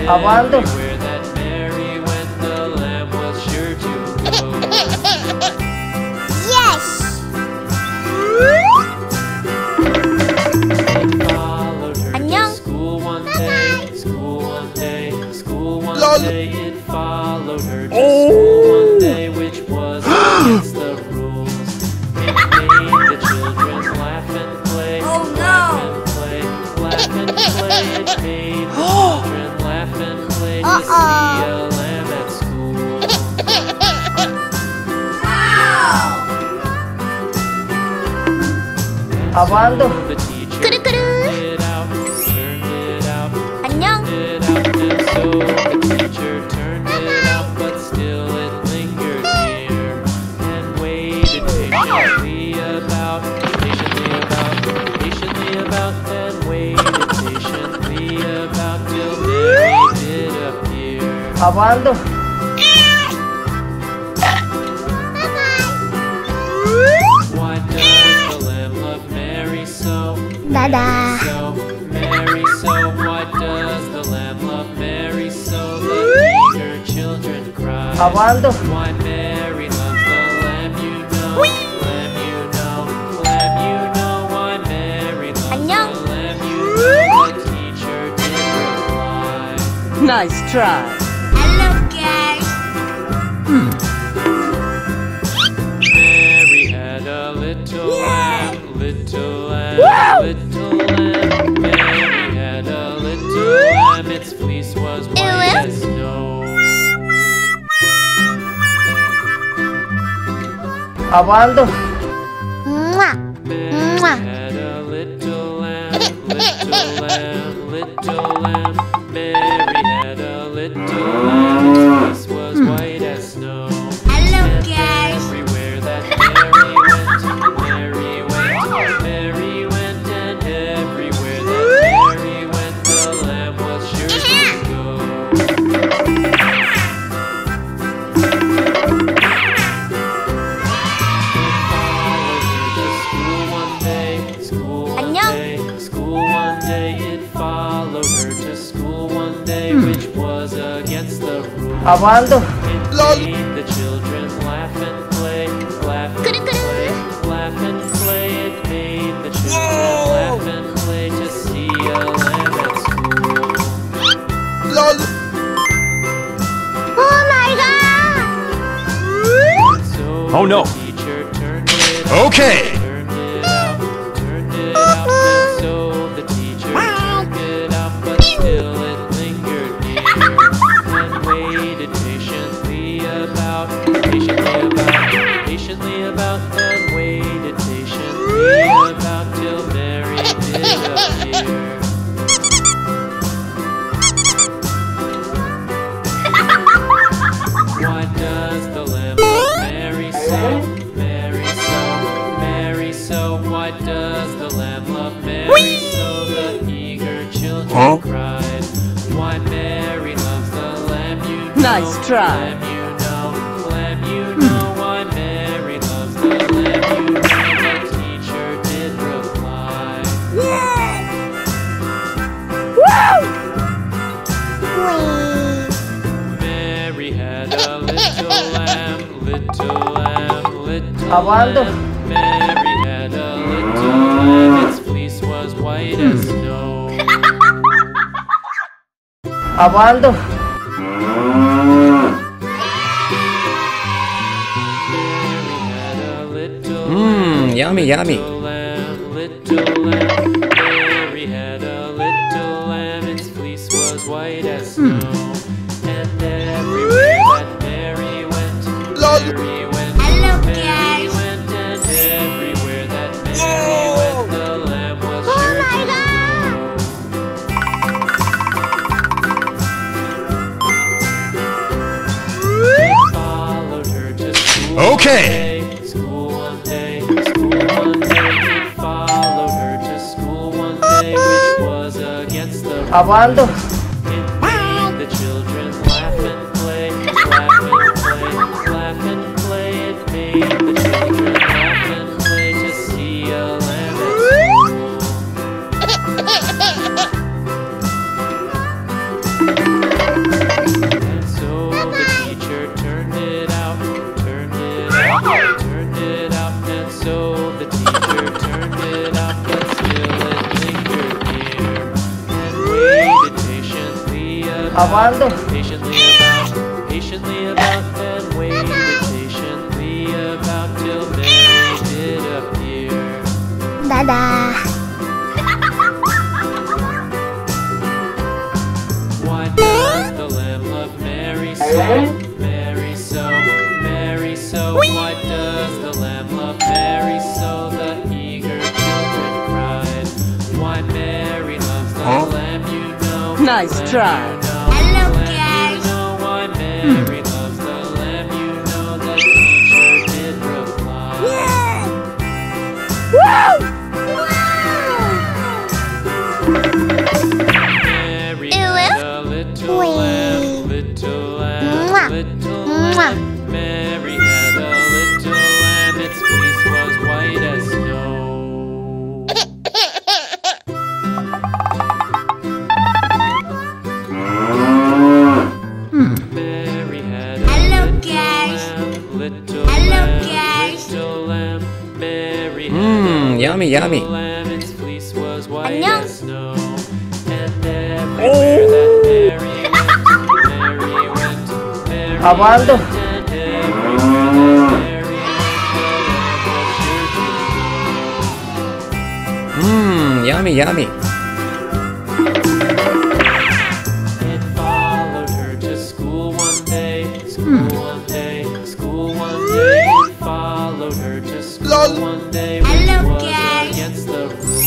Apaan tuh? everywhere that Mary went, the lamb was sure to go. Yes! It followed her 안녕. to school one day, school one day, school one day. It followed her to school one day, which was against the rules. It made the children laugh and play, laugh and play, laugh and play. It made the children laugh and play to see a lamb at school. Apaan tuh? The teacher Kuru-kuru. turned it out, 안녕. and so the teacher turned it out, but still it lingered near and waited patiently about, and waited patiently about till Mary did appear. Apaan tuh? Why does the lamb love Mary so? Dadah. So, Mary, so why does the lamb love Mary so? The eager children cry. Apaan tuh? Why Mary loves the lamb, you know. Lamb, you know. Lamb, you know. Why Mary loves 안녕. the lamb, you know. The teacher did reply. Nice try. Hello, guys. Mary had a little lamb, little lamb, little lamb. Mary had a little lamb, its fleece was white as snow. Apaan tuh? Mwah. Mary Mwah. had a little lamb, little lamb, little lamb. Mary had a little lamb, its fleece was white as snow. Hello, And guys. everywhere that Mary went, Mary went, Mary went, and everywhere that Mary went, the lamb was sure to go. It followed her to school one day, which was against the rules. Apaan tuh? It made the children laugh and play, laugh and play, laugh and play. It made the children laugh and play to see a lamb at school. Oh my god! So Oh, no. the teacher turned it Okay. turned it out, and so the teacher turned it out, but still it lingered near and waited patiently about, and waited patiently about till Mary did appear. Why does the lamb love Mary so? Mary so, Mary so. Why does the lamb love Mary so? The eager children cried. Why Mary loves the lamb, you know. Nice try. Lamb, you know. Lamb, you know. Why Mary loves the lamb, you know. The teacher did reply. Mary had a little lamb, little lamb, little Apaan tuh? lamb. Mary had a little lamb, its fleece was white as snow. Apaan tuh? Mary had a little Yummy, yummy. lamb, little lamb. Mary had a little lamb, its fleece was white as snow. And everywhere that Mary went, Mary went, Hello, Mary guys. went, and everywhere that Mary went, the lamb was sure my to go. It followed her to school. Okay. School one day, school one day. It followed her to school one day, which was against the rules. Apaan tuh? It made the children laugh and play, laugh and play, laugh and play. It made the children laugh and play to see a lamb at school. Aguando. Patiently about, and waited patiently about till Mary did appear. Dadah. Why does the lamb love Mary so? Mary so, Mary so. Why does the lamb love Mary so? The eager children cried. Why Mary loves the lamb, you know. Nice try. Hello, guys. You know why Mary loves the lamb, you know. The teacher did reply. Mary had a little lamb, little lamb, little lamb. Mary had a little lamb, its fleece was white as snow. Mary had a Hello, little guys. lamb, little Hello, lamb, guys. little lamb. Mary had a Yummy, little yummy. lamb, its fleece was white 안녕. as snow. And everywhere that Mary went, Mary Aguando. went, and everywhere that Mary went, Yummy, yummy. it followed her to school one day, school one day, school one day. It followed her to school one day, which Hello, was guys. against the rules.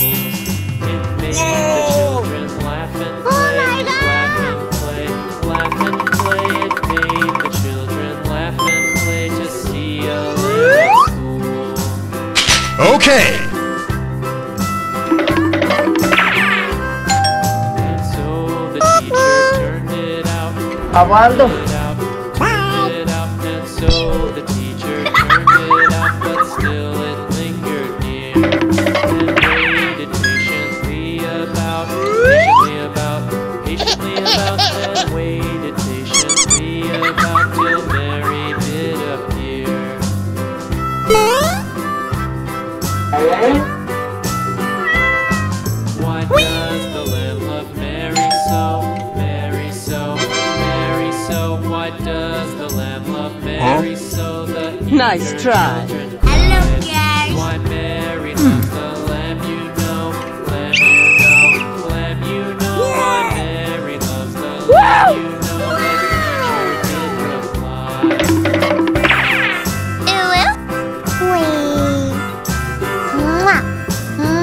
It made the children laugh and play, laugh and play, laugh and play. It made the children laugh and play to see a lamb at school. Okay. And so the teacher turned it out. Aguando. Turned it out, and so the teacher turned it out, but still it lingered near and waited patiently about, and waited patiently about till Mary did appear. Why does the lamb love Mary so? Mary so, Mary so. Why does the lamb love Mary so? The Nice eager try. children Hello, cried. guys. Why Mary loves the lamb, you know. Lamb, you know. Lamb, you know. Why Mary loves the lamb, you know. The teacher did reply.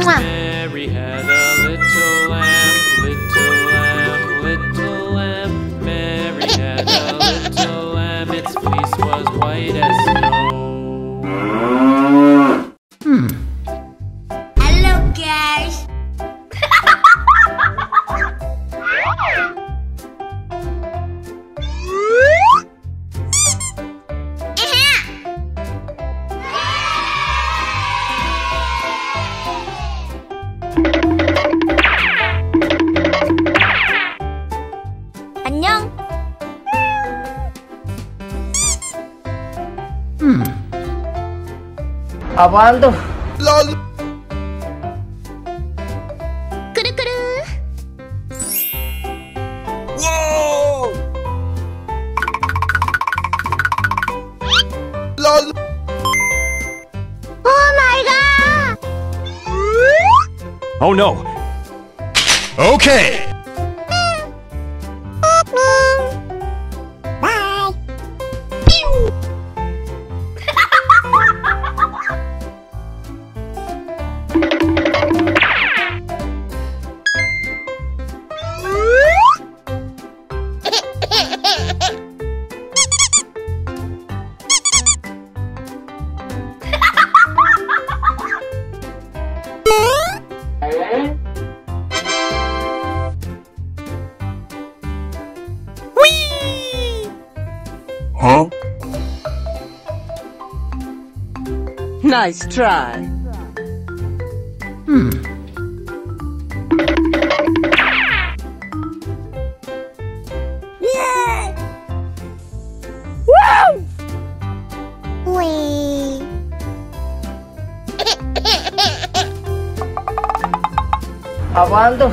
Mary had a little lamb, little lamb, little lamb. Mary had a little lamb, its fleece was white as snow. Hello, guys. 안녕. Aguando. 꾸르꾸르. 오 마이 갓. Oh no. Okay. Bye. Huh? Nice try. Wee. Aguando.